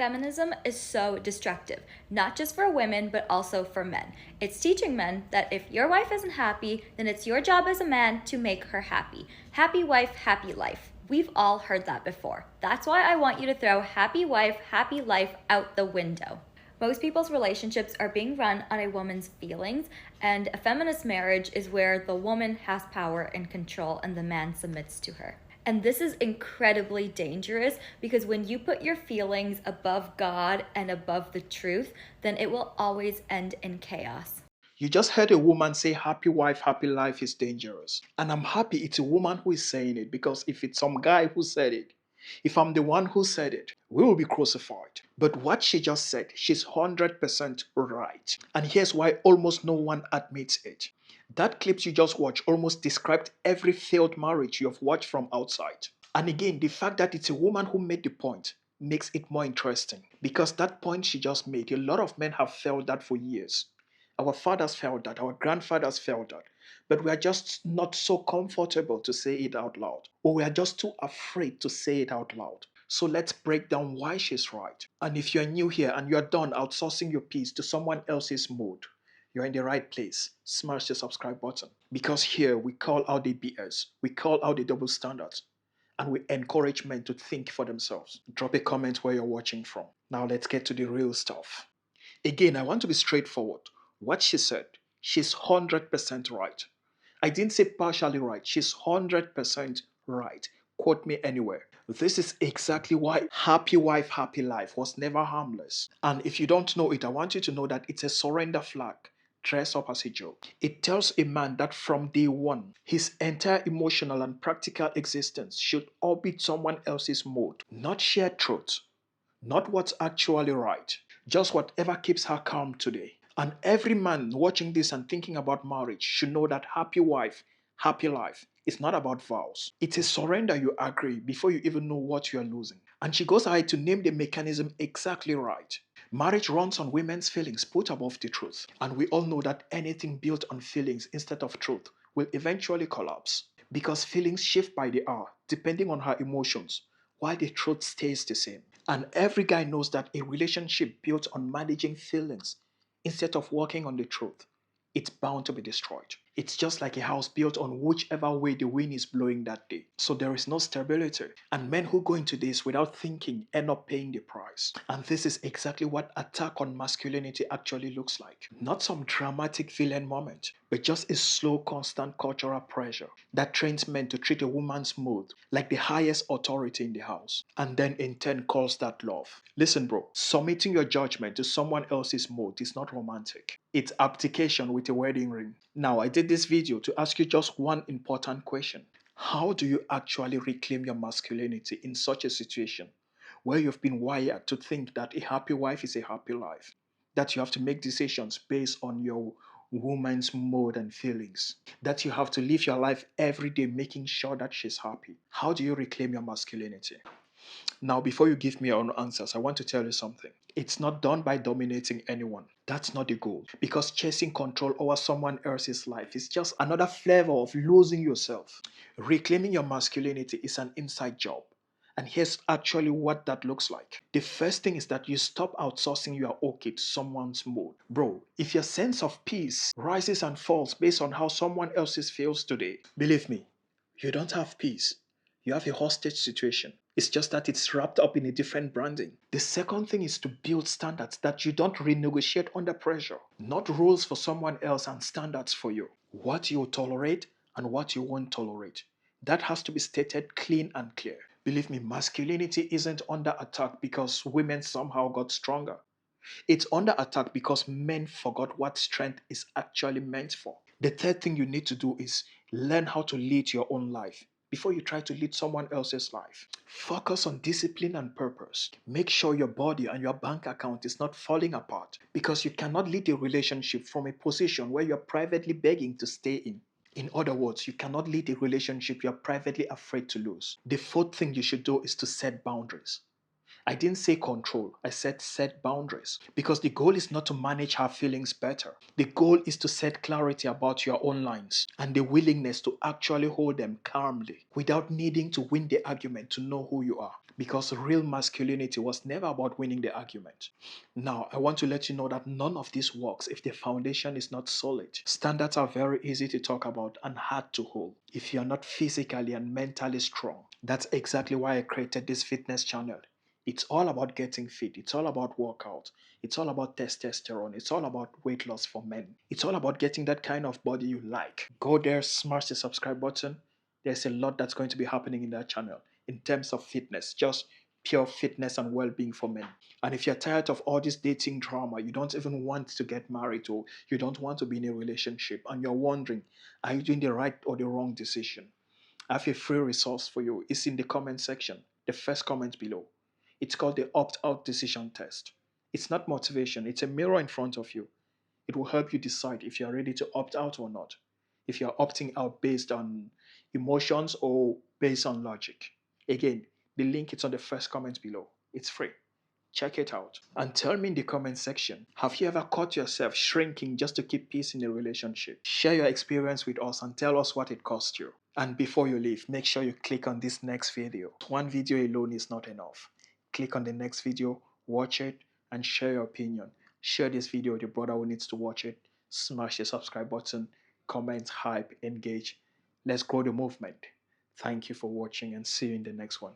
Feminism is so destructive, not just for women, but also for men. It's teaching men that if your wife isn't happy, then it's your job as a man to make her happy. Happy wife, happy life. We've all heard that before. That's why I want you to throw happy wife, happy life out the window. Most people's relationships are being run on a woman's feelings, and a feminist marriage is where the woman has power and control and the man submits to her. And this is incredibly dangerous because when you put your feelings above God and above the truth, then it will always end in chaos. You just heard a woman say happy wife, happy life is dangerous. And I'm happy it's a woman who is saying it because if it's some guy who said it, if I'm the one who said it, we will be crucified. But what she just said, she's 100% right. And here's why almost no one admits it. That clip you just watched almost described every failed marriage you have watched from outside. And again, the fact that it's a woman who made the point makes it more interesting because that point she just made, a lot of men have felt that for years. Our fathers felt that, our grandfathers felt that, but we are just not so comfortable to say it out loud, or we are just too afraid to say it out loud. So let's break down why she's right. And if you're new here and you're done outsourcing your peace to someone else's mood, you're in the right place. Smash the subscribe button. Because here we call out the BS, we call out the double standards, and we encourage men to think for themselves. Drop a comment where you're watching from. Now let's get to the real stuff. Again, I want to be straightforward. What she said, she's 100% right. I didn't say partially right, she's 100% right. Quote me anywhere. This is exactly why Happy Wife, Happy Life was never harmless. And if you don't know it, I want you to know that it's a surrender flag dressed up as a joke. It tells a man that from day one, his entire emotional and practical existence should orbit someone else's mode, not shared truth, not what's actually right, just whatever keeps her calm today. And every man watching this and thinking about marriage should know that happy wife, happy life is not about vows. It's a surrender you agree before you even know what you are losing. And she goes ahead to name the mechanism exactly right. Marriage runs on women's feelings put above the truth. And we all know that anything built on feelings instead of truth will eventually collapse. Because feelings shift by the hour, depending on her emotions, while the truth stays the same. And every guy knows that a relationship built on managing feelings instead of working on the truth, it's bound to be destroyed. It's just like a house built on whichever way the wind is blowing that day. So there is no stability. And men who go into this without thinking end up paying the price. And this is exactly what attack on masculinity actually looks like. Not some dramatic villain moment, but just a slow, constant cultural pressure that trains men to treat a woman's mood like the highest authority in the house. And then in turn calls that love. Listen, bro, submitting your judgment to someone else's mood is not romantic. It's abdication with a wedding ring. Now, I did this video to ask you just one important question. How do you actually reclaim your masculinity in such a situation where you've been wired to think that a happy wife is a happy life? That you have to make decisions based on your woman's mood and feelings? That you have to live your life every day making sure that she's happy? How do you reclaim your masculinity? Now, before you give me your own answers, I want to tell you something. It's not done by dominating anyone. That's not the goal. Because chasing control over someone else's life is just another flavor of losing yourself. Reclaiming your masculinity is an inside job. And here's actually what that looks like. The first thing is that you stop outsourcing your okay to someone's mood. Bro, if your sense of peace rises and falls based on how someone else's feels today, believe me, you don't have peace. You have a hostage situation. It's just that it's wrapped up in a different branding. The second thing is to build standards that you don't renegotiate under pressure. Not rules for someone else and standards for you. What you tolerate and what you won't tolerate. That has to be stated clean and clear. Believe me, masculinity isn't under attack because women somehow got stronger. It's under attack because men forgot what strength is actually meant for. The third thing you need to do is learn how to lead your own life before you try to lead someone else's life. Focus on discipline and purpose. Make sure your body and your bank account is not falling apart because you cannot lead a relationship from a position where you're privately begging to stay in. In other words, you cannot lead a relationship you're privately afraid to lose. The fourth thing you should do is to set boundaries. I didn't say control, I said set boundaries. Because the goal is not to manage her feelings better. The goal is to set clarity about your own lines and the willingness to actually hold them calmly without needing to win the argument to know who you are. because real masculinity was never about winning the argument. Now, I want to let you know that none of this works if the foundation is not solid. Standards are very easy to talk about and hard to hold if you're not physically and mentally strong. That's exactly why I created this fitness channel. It's all about getting fit. It's all about workout. It's all about testosterone. It's all about weight loss for men. It's all about getting that kind of body you like. Go there, smash the subscribe button. There's a lot that's going to be happening in that channel in terms of fitness, just pure fitness and well-being for men. And if you're tired of all this dating drama, you don't even want to get married or you don't want to be in a relationship and you're wondering, are you doing the right or the wrong decision? I have a free resource for you. It's in the comment section, the first comment below. It's called the opt-out decision test. It's not motivation, it's a mirror in front of you. It will help you decide if you're ready to opt out or not. If you're opting out based on emotions or based on logic. Again, the link is on the first comment below. It's free. Check it out. And tell me in the comment section, have you ever caught yourself shrinking just to keep peace in a relationship? Share your experience with us and tell us what it cost you. And before you leave, make sure you click on this next video. One video alone is not enough. Click on the next video, watch it, and share your opinion. Share this video with your brother who needs to watch it. Smash the subscribe button, comment, hype, engage. Let's grow the movement. Thank you for watching and see you in the next one.